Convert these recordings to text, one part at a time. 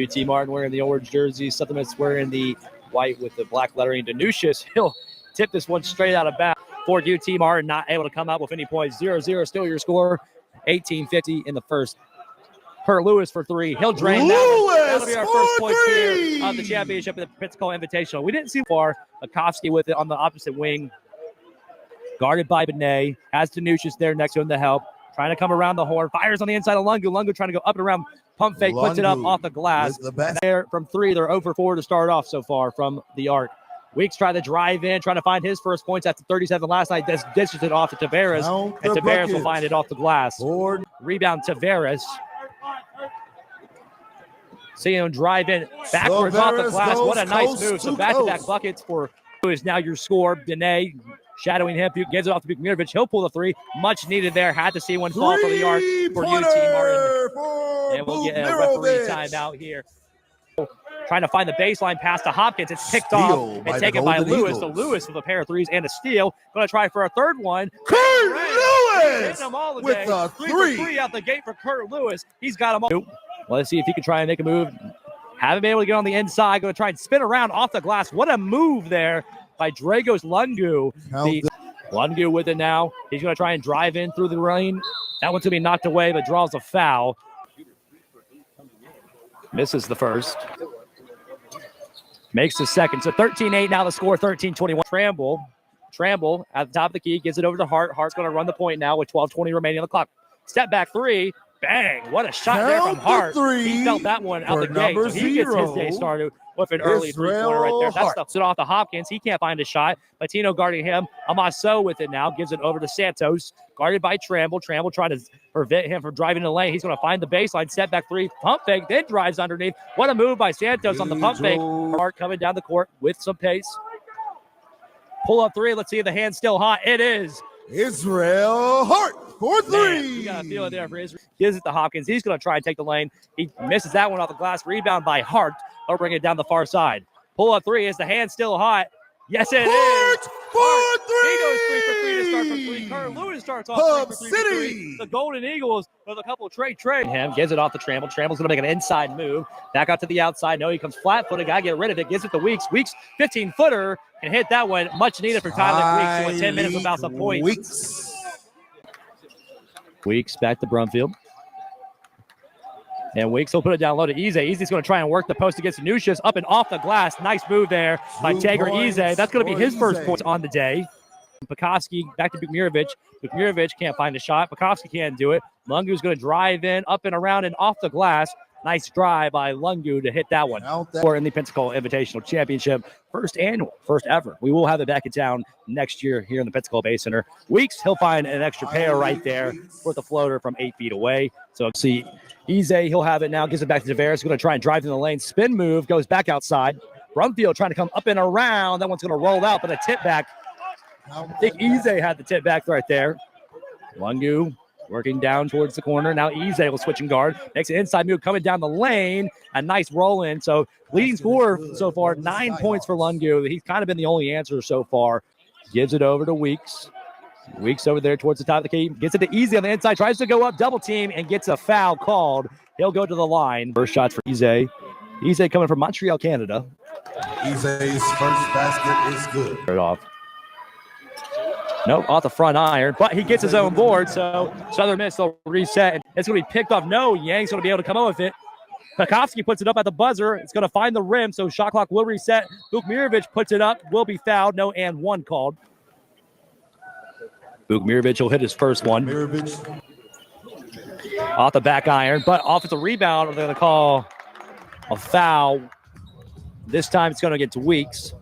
UT Martin wearing the orange jersey. Supplements wearing the white with the black lettering. Danusius, he'll tip this one straight out of bounds for UT Martin. Not able to come up with any points. 0-0 still your score. 18:50 in the first. Kurt Lewis for three. He'll drain that one. That'll be our first point here of the championship of the Pensacola Invitational. We didn't see far. Makovsky with it on the opposite wing. Guarded by Benet. Has Danusius there next to him to help. Trying to come around the horn. Fires on the inside of Lungu. Lungu trying to go up and around. Pump fake. Puts it up off the glass. There from three. They're 0 for 4 to start off so far from the arc. Weeks trying to drive in, trying to find his first points after 37 last night. Dishes it off to Tavares. And Tavares will find it off the glass. Rebound Tavares. Seeing him drive in backwards off the glass. What a nice move. So back-to-back buckets for who is now your score. Benet shadowing him. Gives it off to Bukmirovic. He'll pull the three. Much needed there. Had to see one fall for the arc for UT Martin. And we'll get a referee timeout here. Trying to find the baseline pass to Hopkins. It's picked off and taken by Lewis. So Lewis with a pair of threes and a steal. Going to try for a third one. Kurt Lewis them all with a three out the gate for Kurt Lewis. He's got them all. Let's see if he can try and make a move. Haven't been able to get on the inside. Going to try and spin around off the glass. What a move there by Dragos Lungu. Lungu with it now. He's going to try and drive in through the rain. That one's going to be knocked away, but draws a foul. Misses the first. Makes the second. So 13-8 now the score, 13-21. Tramble at the top of the key. Gives it over to Hart. Hart's going to run the point now with 12:20 remaining on the clock. Step back three. Bang. What a shot there from Hart. He felt that one out the gate. So he gets his day started with an early three-pointer right there. That stuffs it off to Hopkins. He can't find a shot. Patino guarding him. Amaso with it now. Gives it over to Santos. Guarded by Tramble. Tramble trying to prevent him from driving the lane. He's going to find the baseline. Step back three. Pump fake. Then drives underneath. What a move by Santos on the pump fake. Hart coming down the court with some pace. Pull up three. Let's see if the hand's still hot. It is. Israel Hart for three. Man, you got to feel it there for Israel. Gives it to Hopkins. He's going to try and take the lane. He misses that one off the glass. Rebound by Hart. They'll bring it down the far side. Pull up three. Is the hand still hot? Yes, it is. For three. He goes 3 for 3 to start for three. Kurt Lewis starts off 3 for 3. The Golden Eagles with a couple of trade. Him gives it off to Tramble. Tramble's going to make an inside move. Back out to the outside. No, he comes flat-footed. Got to get rid of it. Gives it to Weeks. Weeks, 15-footer. And hit that one. Much needed for Tyler Weeks. So 10 minutes without some points. Weeks back to Brumfield. And Weeks will put it down low to Eze. Eze's going to try and work the post against Danusius. Up and off the glass. Nice move there by Tager Eze. That's going to be his first points on the day. Pekovsky back to Bukmirovic. Bukmirovic can't find a shot. Pekovsky can't do it. Lungu's going to drive in, up and around and off the glass. Nice drive by Lungu to hit that one. We're in the Pensacola Invitational Championship. First ever. We will have it back in town next year here in the Pensacola Bay Center. Weeks, he'll find an extra pair right there for the floater from 8 feet away. So see, Eze, he'll have it now. Gives it back to Tavares. Going to try and drive in the lane. Spin move. Goes back outside. Brumfield trying to come up and around. That one's going to roll out, but a tip back. I think Eze had the tip back right there. Lungu working down towards the corner. Now Eze will switch and guard. Makes an inside move coming down the lane. A nice roll in. So leading scorer so far, 9 points for Lungu. He's kind of been the only answer so far. Gives it over to Weeks. Weeks over there towards the top of the key. Gets it to Eze on the inside. Tries to go up, double team, and gets a foul called. He'll go to the line. First shots for Eze. Eze coming from Montreal, Canada. Eze's first basket is good. Right off. Nope, off the front iron, but he gets his own board, so Southern Miss will reset. And it's going to be picked off. No, Yang's going to be able to come up with it. Pekovsky puts it up at the buzzer. It's going to find the rim, so shot clock will reset. Bukmirovic puts it up, will be fouled. No and one called. Bukmirovic will hit his first one. Off the back iron, but offensive rebound, they're going to call a foul. This time it's going to get to Weeks.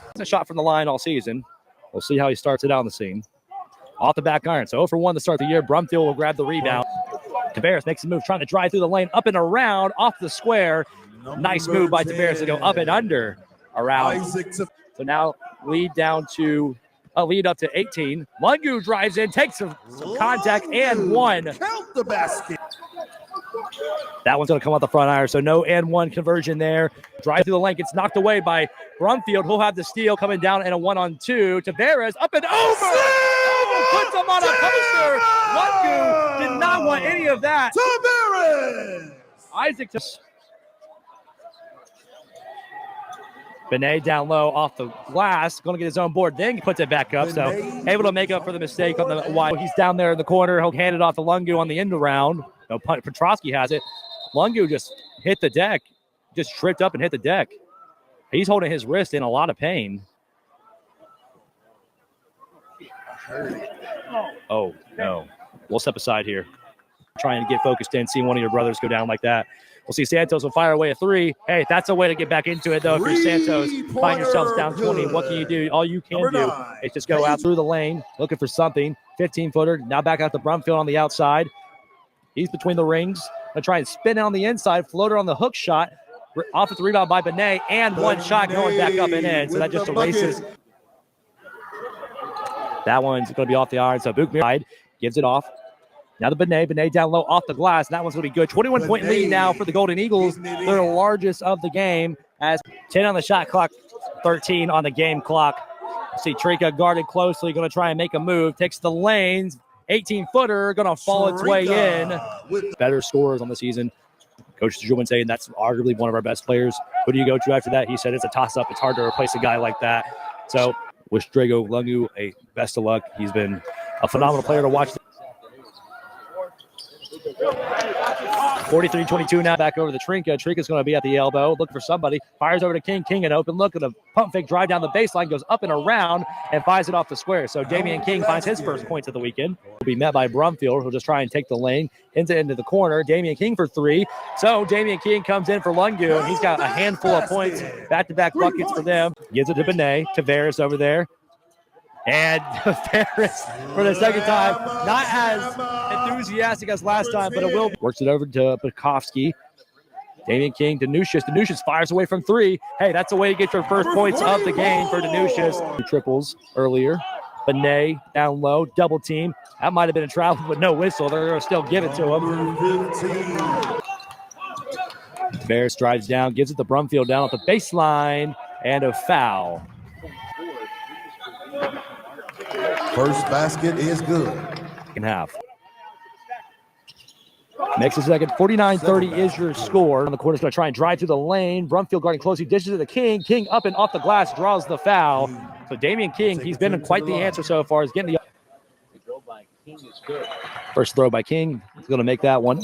It's a shot from the line all season. We'll see how he starts it out on the scene. Off the back iron. So 0 for 1 to start the year. Brumfield will grab the rebound. Tavares makes a move, trying to drive through the lane, up and around, off the square. Nice move by Tavares to go up and under around. So now lead up to 18. Lungu drives in, takes some contact and one. Count the basket. That one's going to come out the front iron, so no and one conversion there. Drive through the lane, gets knocked away by Brumfield. He'll have the steal coming down and a 1-on-2. Tavares up and over. Puts him on a poster. Lungu did not want any of that. Tavares. Isaac. Benet down low off the glass, going to get his own board, then puts it back up. So able to make up for the mistake on the wide. He's down there in the corner. He'll hand it off to Lungu on the end around. No punt. Petrosky has it. Lungu just hit the deck, just tripped up and hit the deck. He's holding his wrist in a lot of pain. Oh, no. We'll step aside here. Trying to get focused in, seeing one of your brothers go down like that. We'll see Santos will fire away a 3. Hey, that's a way to get back into it, though. If you're Santos, find yourselves down 20. What can you do? All you can do is just go out through the lane, looking for something. 15-footer, now back out to Brumfield on the outside. He's between the rings. Going to try and spin it on the inside. Floater on the hook shot. Offensive rebound by Benet, and one shot going back up and in. So that just erases. That one's going to be off the iron. So Bookmere gives it off. Now the Benet down low off the glass. That one's going to be good. 21-point lead now for the Golden Eagles. They're the largest of the game. As 10 on the shot clock, 13 on the game clock. See Trinka guarded closely, going to try and make a move. Takes the lanes. 18-footer going to fall its way in. Better scorers on the season. Coach Julian saying that's arguably one of our best players. Who do you go to after that? He said it's a toss-up. It's hard to replace a guy like that. So wish Drago Lungu a best of luck. He's been a phenomenal player to watch. 43-22 now back over to Trinka. Trinka's going to be at the elbow. Look for somebody. Fires over to King. King an open look at a pump fake drive down the baseline. Goes up and around and fires it off the square. So Damian King finds his first points of the weekend. Will be met by Brumfield, who'll just try and take the lane into the corner. Damian King for 3. So Damian King comes in for Lungu, and he's got a handful of points. Back-to-back buckets for them. Gives it to Benet. Tavares over there. And Ferris, for the second time, not as enthusiastic as last time, but it will be. Works it over to Bukowski. Damian King, Danusius. Danusius fires away from 3. Hey, that's a way to get your first points of the game for Danusius. Triples earlier. Benet down low, double team. That might have been a travel, but no whistle. They're going to still give it to him. Ferris drives down, gives it to Brumfield down at the baseline, and a foul. First basket is good. Second half. Makes a second. 49-30 is your score. On the corner's going to try and drive through the lane. Brumfield guarding close. He dishes it to King. King up and off the glass, draws the foul. So Damian King, he's been quite the answer so far. He's getting the first throw by King. He's going to make that one.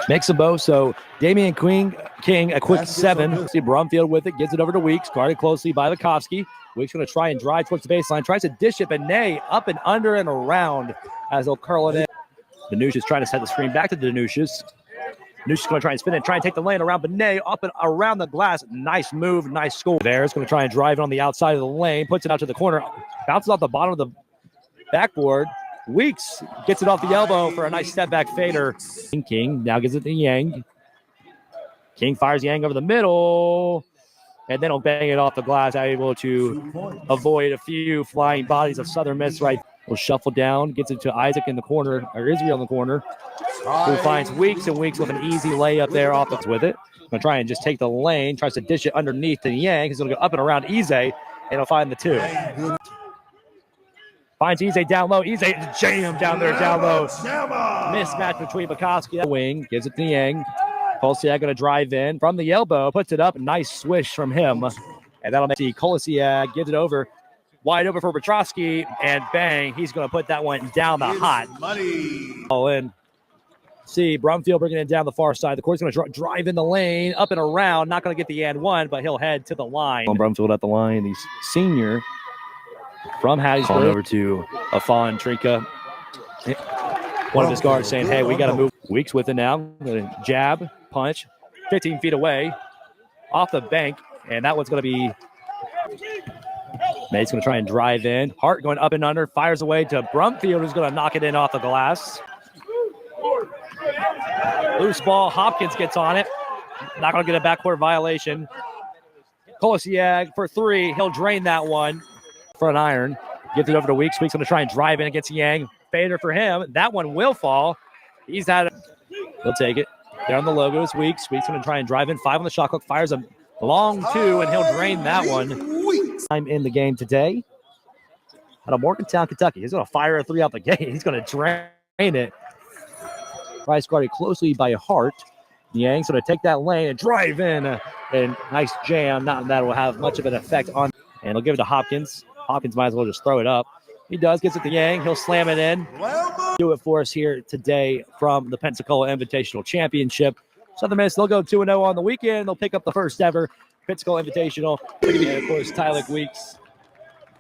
Makes a bow. So Damian King a quick 7. See Brumfield with it. Gives it over to Weeks. Guarded closely by Bukowski. Weeks going to try and drive towards the baseline. Tries to dish it. Benet up and under and around as they'll curl it in. Danusius trying to set the screen back to Danusius. Danusius going to try and spin it, try and take the lane around Benet, up and around the glass. Nice move, nice score. There's going to try and drive it on the outside of the lane, puts it out to the corner, bounces off the bottom of the backboard. Weeks gets it off the elbow for a nice step back fader. King now gives it to Yang. King fires Yang over the middle, and then he'll bang it off the glass, able to avoid a few flying bodies of Southern Miss right. Will shuffle down, gets it to Isaac in the corner, or Israel in the corner, who finds Weeks, and Weeks with an easy layup there off with it. Going to try and just take the lane, tries to dish it underneath to Yang. He's going to go up and around Ize, and he'll find the 2. Finds Ize down low. Ize jam down there, down low. Mismatch between Bukowski. Wing gives it to Yang. Kolesiak going to drive in from the elbow, puts it up. Nice swish from him, and that'll make the Kolesiak gives it over. Wide open for Petrosky, and bang, he's going to put that one down the hot. All in. See, Brumfield bringing it down the far side. The court's going to drive in the lane, up and around. Not going to get the and 1, but he'll head to the line. Brumfield at the line. He's senior from Hattiesburg. Over to Afon Trinka. One of his guards saying, hey, we got to move. Weeks with it now. Jab, punch, 15 feet away, off the bank, and that one's going to be... Nate's going to try and drive in. Hart going up and under, fires away to Brumfield, who's going to knock it in off the glass. Loose ball. Hopkins gets on it. Not going to get a backcourt violation. Kolesiak for 3. He'll drain that one for an iron. Gives it over to Weeks. Weeks going to try and drive in against Yang. Fader for him. That one will fall. He's had it. He'll take it. There on the logos. Weeks. Weeks going to try and drive in. 5 on the shot clock. Fires a long 2, and he'll drain that one. Time in the game today out of Morgantown, Kentucky. He's going to fire a 3 out the gate. He's going to drain it. Price guarded closely by Hart. Yang's going to take that lane and drive in. And nice jam. Not that will have much of an effect on. And he'll give it to Hopkins. Hopkins might as well just throw it up. He does. Gets it to Yang. He'll slam it in. Do it for us here today from the Pensacola Invitational Championship. Southern Miss, they'll go 2-0 on the weekend. They'll pick up the first ever Pensacola Invitational. And, of course, Tyler Weeks,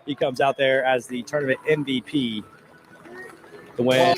he comes out there as the tournament MVP to win.